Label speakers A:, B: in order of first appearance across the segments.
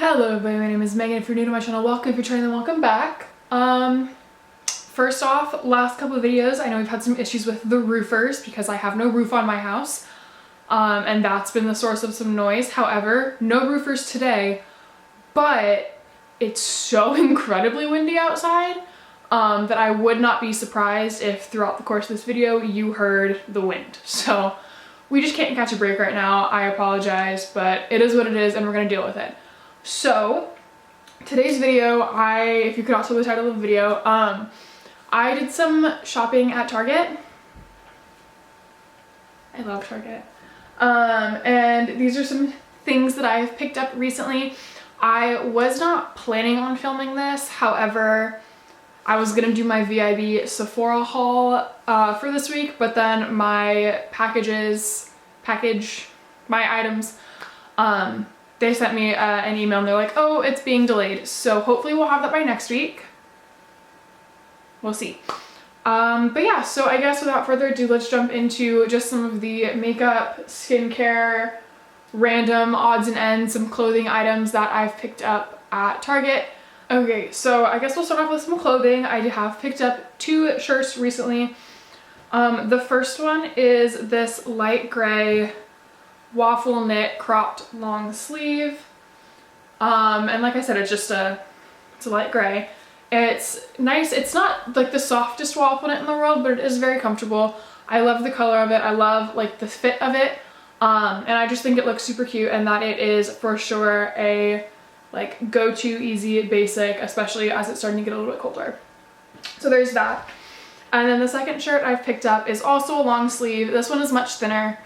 A: Hello everybody, my name is Megan. If you're new to my channel, welcome. If you're trying, then welcome back. First off, last couple of videos, I know we've had some issues with the roofers because I have no roof on my house. And that's been the source of some noise. However, no roofers today, but it's so incredibly windy outside that I would not be surprised if throughout the course of this video you heard the wind. So we just can't catch a break right now. I apologize, but it is what it is and we're gonna deal with it. So today's video, if you could also the title of the video, I did some shopping at Target. I love Target. And these are some things that I have picked up recently. I was not planning on filming this. However, I was gonna do my VIB Sephora haul for this week, but then my items, they sent me an email and they're like, oh, it's being delayed. So hopefully we'll have that by next week. We'll see. But yeah, so I guess without further ado, let's jump into just some of the makeup, skincare, random odds and ends, some clothing items that I've picked up at Target. Okay, so I guess we'll start off with some clothing. I have picked up 2 shirts recently. The first one is this light gray waffle knit cropped long sleeve. And like I said, it's a light gray. It's nice. It's not like the softest waffle knit in the world, but it is very comfortable. I love the color of it. I love like the fit of it. And I just think it looks super cute and that it is for sure a like go-to easy basic, especially as it's starting to get a little bit colder. So there's that. And then the second shirt I've picked up is also a long sleeve. This one is much thinner,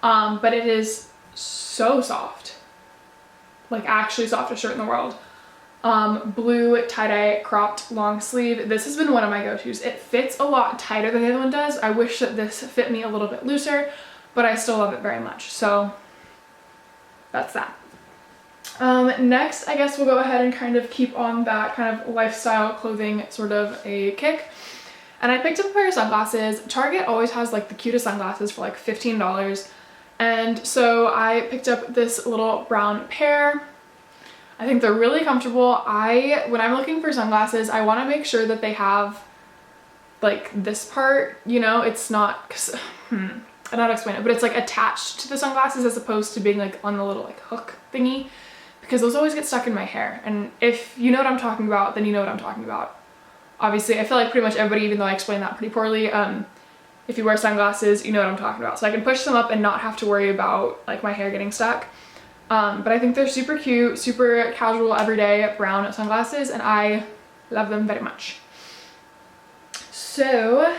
A: but it is so soft. Like actually softest shirt in the world. Blue tie-dye cropped long sleeve. This has been one of my go-tos. It fits a lot tighter than the other one does. I wish that this fit me a little bit looser, but I still love it very much. So that's that. Next, I guess we'll go ahead and kind of keep on that kind of lifestyle clothing sort of a kick. And I picked up a pair of sunglasses. Target always has like the cutest sunglasses for like $15. And so I picked up this little brown pair. I think they're really comfortable. When I'm looking for sunglasses, I want to make sure that they have like this part, you know, it's not, I don't know how to explain it, but it's like attached to the sunglasses as opposed to being like on the little like hook thingy, because those always get stuck in my hair. And if you know what I'm talking about, then you know what I'm talking about. Obviously, I feel like pretty much everybody, even though I explained that pretty poorly, if you wear sunglasses, you know what I'm talking about. So I can push them up and not have to worry about like my hair getting stuck. But I think they're super cute, super casual, everyday brown sunglasses, and I love them very much. So,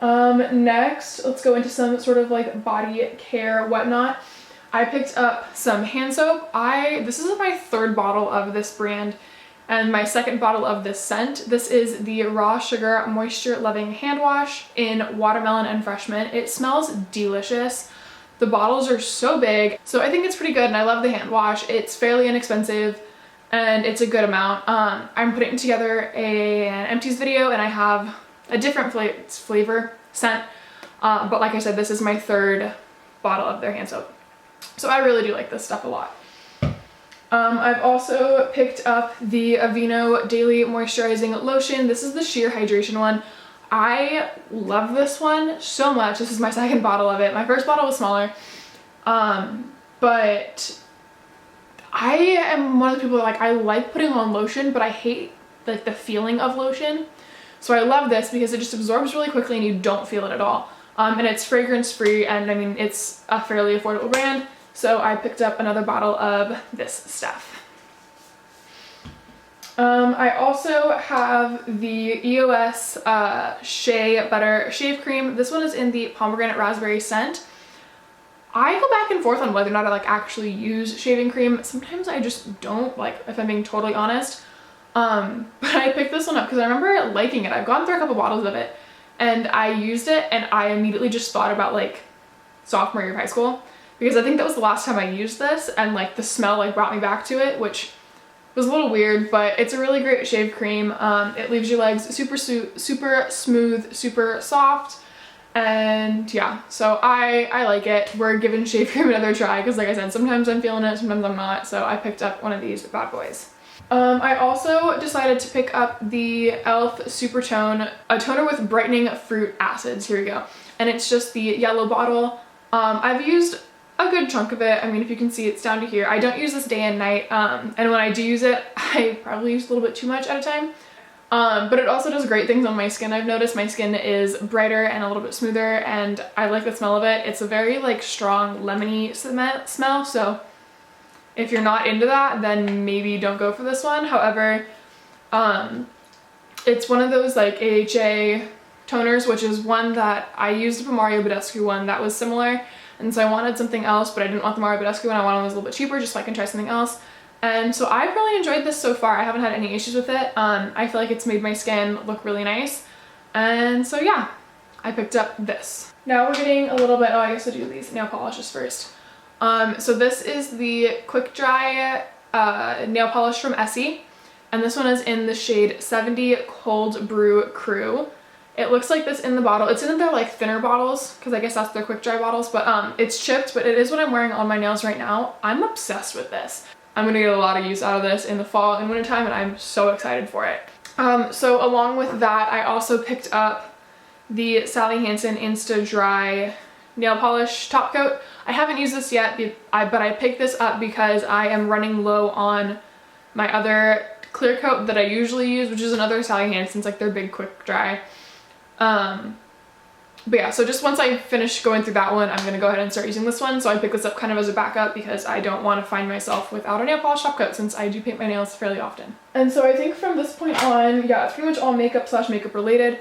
A: next, let's go into some sort of like body care, whatnot. I picked up some hand soap. This is my 3rd bottle of this brand and my 2nd bottle of this scent. This is the Raw Sugar Moisture Loving Hand Wash in Watermelon and Fresh Mint. It smells delicious. The bottles are so big, so I think it's pretty good and I love the hand wash. It's fairly inexpensive and it's a good amount. I'm putting together an empties video and I have a different flavor scent, but like I said, this is my 3rd bottle of their hand soap. So I really do like this stuff a lot. I've also picked up the Aveeno Daily Moisturizing Lotion. This is the Sheer Hydration one. I love this one so much. This is my 2nd bottle of it. My 1st bottle was smaller, but I am one of the people that like, I like putting on lotion, but I hate like the feeling of lotion. So I love this because it just absorbs really quickly and you don't feel it at all. And it's fragrance free, and I mean, it's a fairly affordable brand. So I picked up another bottle of this stuff. I also have the EOS Shea Butter Shave Cream. This one is in the pomegranate raspberry scent. I go back and forth on whether or not I like actually use shaving cream. Sometimes I just don't, like, if I'm being totally honest. But I picked this one up because I remember liking it. I've gone through a couple bottles of it and I used it and I immediately just thought about like sophomore year of high school, because I think that was the last time I used this and like the smell like brought me back to it, which was a little weird, but it's a really great shave cream. It leaves your legs super smooth, super soft, And yeah, so I like it. We're giving shave cream another try because like I said, sometimes I'm feeling it, sometimes I'm not. So I picked up one of these bad boys. I also decided to pick up the e.l.f. Super Tone, a toner with brightening fruit acids. Here we go. And it's just the yellow bottle. I've used a good chunk of it. I mean, if you can see, it's down to here. I don't use this day and night. And when I do use it, I probably use a little bit too much at a time. But it also does great things on my skin. I've noticed my skin is brighter and a little bit smoother, and I like the smell of it. It's a very like strong lemony smell, so if you're not into that, then maybe don't go for this one. However, it's one of those like AHA toners, which is one that I used a Mario Badescu one that was similar, and so I wanted something else, but I didn't want the Mario Badescu one. I wanted one that was a little bit cheaper just so I can try something else. And so I've really enjoyed this so far. I haven't had any issues with it. I feel like it's made my skin look really nice. And so yeah, I picked up this. Now we're getting a little bit, oh, I guess I'll do these nail polishes first. So this is the Quick Dry nail polish from Essie. And this one is in the shade 70 Cold Brew Crew. It looks like this in the bottle. It's in their like thinner bottles because I guess that's their quick dry bottles, but it's chipped, but it is what I'm wearing on my nails right now. I'm obsessed with this. I'm gonna get a lot of use out of this in the fall and winter time, and I'm so excited for it. So along with that, I also picked up the Sally Hansen Insta Dry nail polish top coat. I haven't used this yet, but I picked this up because I am running low on my other clear coat that I usually use, which is another Sally Hansen's, like their big quick dry. But yeah, so just once I finish going through that one, I'm gonna go ahead and start using this one. So I picked this up kind of as a backup because I don't want to find myself without a nail polish top coat since I do paint my nails fairly often. And so I think from this point on, yeah, it's pretty much all makeup related.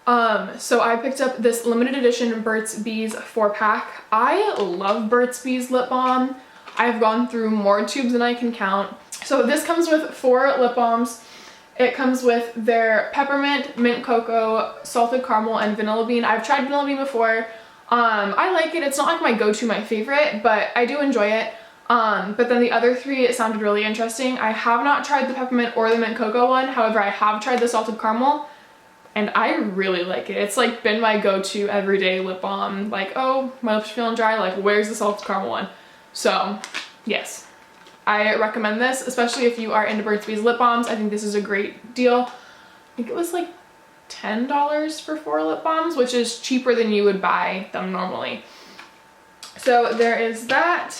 A: So I picked up this limited edition Burt's Bees 4-pack. I love Burt's Bees lip balm. I've gone through more tubes than I can count. So this comes with 4 lip balms. It comes with their peppermint, mint cocoa, salted caramel, and vanilla bean. I've tried vanilla bean before. I like it. It's not like my go-to, my favorite, but I do enjoy it. But then the other 3, it sounded really interesting. I have not tried the peppermint or the mint cocoa one. However, I have tried the salted caramel, and I really like it. It's like been my go-to everyday lip balm. Like, oh, my lips are feeling dry, like where's the salted caramel one? So yes, I recommend this, especially if you are into Burt's Bees lip balms. I think this is a great deal. I think it was like $10 for 4 lip balms, which is cheaper than you would buy them normally. So there is that.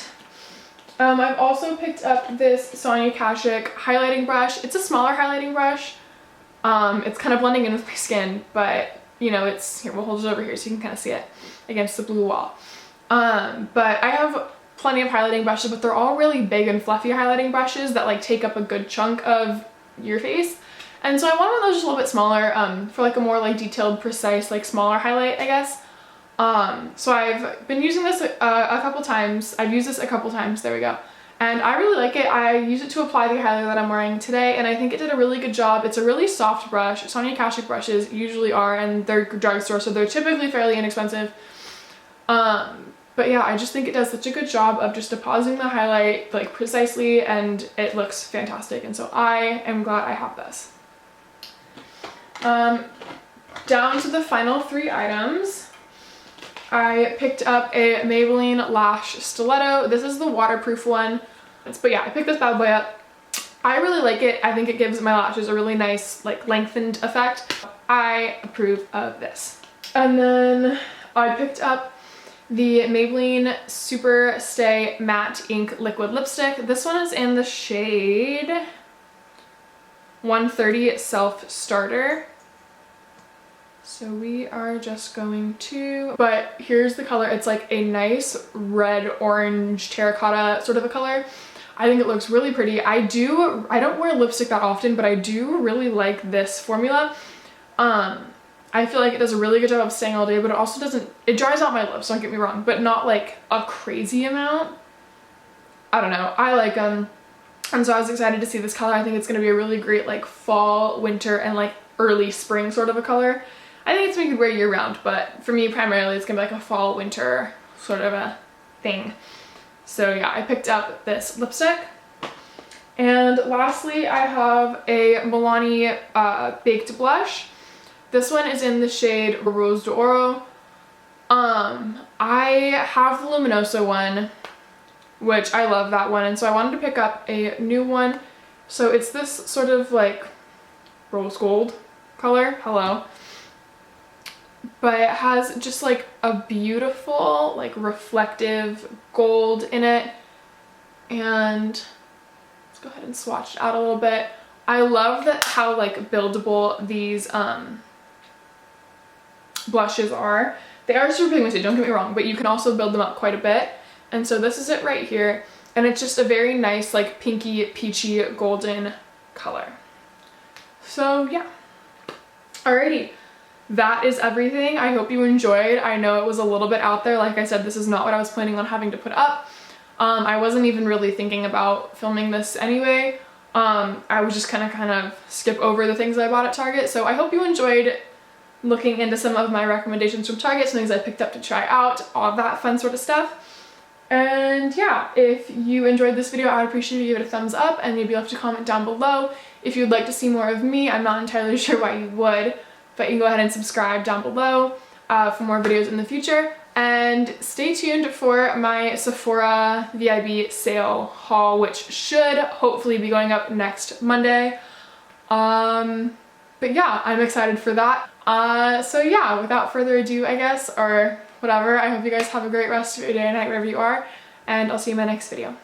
A: I've also picked up this Sonia Kashuk highlighting brush. It's a smaller highlighting brush. It's kind of blending in with my skin, but you know, it's, here, we'll hold it over here so you can kind of see it against the blue wall. But I have plenty of highlighting brushes, but they're all really big and fluffy highlighting brushes that like take up a good chunk of your face. And so I want one of those just a little bit smaller, for like a more like detailed, precise, like smaller highlight, I guess. So I've been using this a couple times. I've used this a couple times, there we go. And I really like it. I use it to apply the highlighter that I'm wearing today, and I think it did a really good job. It's a really soft brush. Sonia Kashuk brushes usually are, and they're drugstore, so they're typically fairly inexpensive. But yeah, I just think it does such a good job of just depositing the highlight like precisely, and it looks fantastic. And so I am glad I have this. Down to the final 3 items. I picked up a Maybelline Lash Stiletto. This is the waterproof one. But yeah, I picked this bad boy up. I really like it. I think it gives my lashes a really nice like lengthened effect. I approve of this. And then I picked up the Maybelline Super Stay Matte Ink Liquid Lipstick. This one is in the shade 130 Self Starter. So we are just going to, but here's the color. It's like a nice red, orange, terracotta sort of a color. I think it looks really pretty. I don't wear lipstick that often, but I do really like this formula. I feel like it does a really good job of staying all day, but it also doesn't, it dries out my lips, don't get me wrong, but not like a crazy amount. I don't know, I like them. And so I was excited to see this color. I think it's gonna be a really great like fall, winter, and like early spring sort of a color. I think it's something you could wear year round, but for me primarily it's gonna be like a fall, winter sort of a thing. So yeah, I picked up this lipstick. And lastly, I have a Milani Baked Blush. This one is in the shade Rose d'Oro. I have the Luminoso one, which I love that one, and so I wanted to pick up a new one. So it's this sort of like rose gold color, hello. But it has just like a beautiful like reflective gold in it. And let's go ahead and swatch it out a little bit. I love that how like buildable these blushes are. They are super pigmented, don't get me wrong, but you can also build them up quite a bit. And so this is it right here. And it's just a very nice like pinky, peachy, golden color. So yeah. Alrighty. That is everything. I hope you enjoyed. I know it was a little bit out there. Like I said, this is not what I was planning on having to put up. I wasn't even really thinking about filming this anyway. I was just kind of skip over the things I bought at Target. So I hope you enjoyed looking into some of my recommendations from Target, some things I picked up to try out, all of that fun sort of stuff. And yeah, if you enjoyed this video, I would appreciate if you give it a thumbs up and maybe left a comment down below if you'd like to see more of me. I'm not entirely sure why you would, but you can go ahead and subscribe down below for more videos in the future. And stay tuned for my Sephora VIB sale haul, which should hopefully be going up next Monday. But yeah, I'm excited for that. So yeah, without further ado, I guess, or whatever, I hope you guys have a great rest of your day and night wherever you are, and I'll see you in my next video.